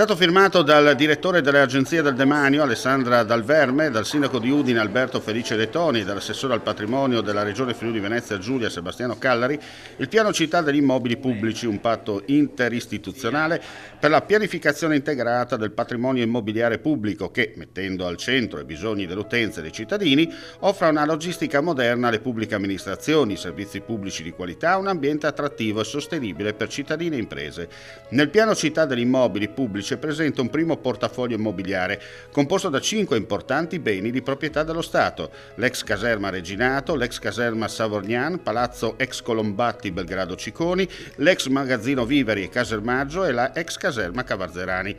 È stato firmato dal direttore delle agenzie del demanio Alessandra Dal Verme, dal sindaco di Udine Alberto Felice De Toni, dall'assessore al patrimonio della regione Friuli Venezia Giulia Sebastiano Callari, il piano città degli immobili pubblici, un patto interistituzionale per la pianificazione integrata del patrimonio immobiliare pubblico che, mettendo al centro i bisogni dell'utenza e dei cittadini, offra una logistica moderna alle pubbliche amministrazioni, servizi pubblici di qualità, un ambiente attrattivo e sostenibile per cittadini e imprese. Nel piano città degli immobili pubblici presenta un primo portafoglio immobiliare composto da 5 importanti beni di proprietà dello Stato: l'ex caserma Reginato, l'ex caserma Savorgnan, palazzo ex Colombatti Belgrado Cicconi, l'ex magazzino Viveri e Casermaggio e la ex caserma Cavarzerani.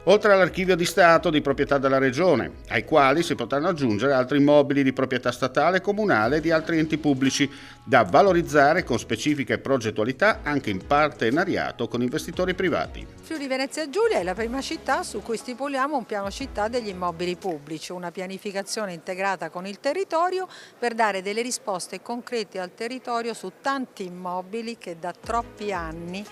Oltre all'archivio di Stato di proprietà della Regione, ai quali si potranno aggiungere altri immobili di proprietà statale, comunale e di altri enti pubblici, da valorizzare con specifiche progettualità anche in partenariato con investitori privati. Friuli Venezia Giulia è la prima città su cui stipuliamo un piano città degli immobili pubblici, una pianificazione integrata con il territorio per dare delle risposte concrete al territorio su tanti immobili che da troppi anni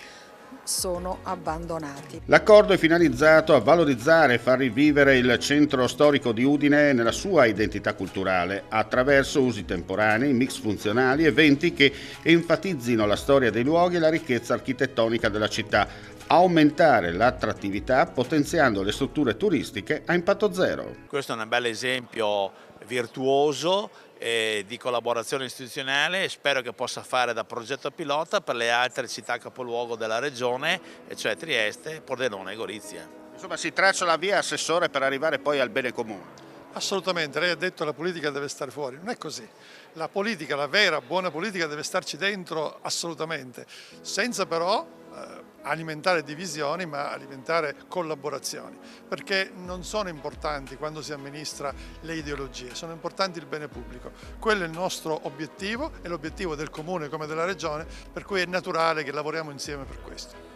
sono abbandonati. L'accordo è finalizzato a valorizzare e far rivivere il centro storico di Udine nella sua identità culturale attraverso usi temporanei, mix funzionali, eventi che enfatizzino la storia dei luoghi e la ricchezza architettonica della città, aumentare l'attrattività potenziando le strutture turistiche a impatto zero. Questo è un bel esempio virtuoso di collaborazione istituzionale e spero che possa fare da progetto pilota per le altre città capoluogo della regione, cioè Trieste, Pordenone e Gorizia. Insomma, si traccia la via, Assessore, per arrivare poi al bene comune. Assolutamente, lei ha detto che la politica deve stare fuori, non è così. La politica, la vera buona politica deve starci dentro assolutamente, senza però alimentare divisioni ma alimentare collaborazioni, perché non sono importanti quando si amministra le ideologie, sono importanti il bene pubblico. Quello è il nostro obiettivo, è l'obiettivo del comune come della regione, per cui è naturale che lavoriamo insieme per questo.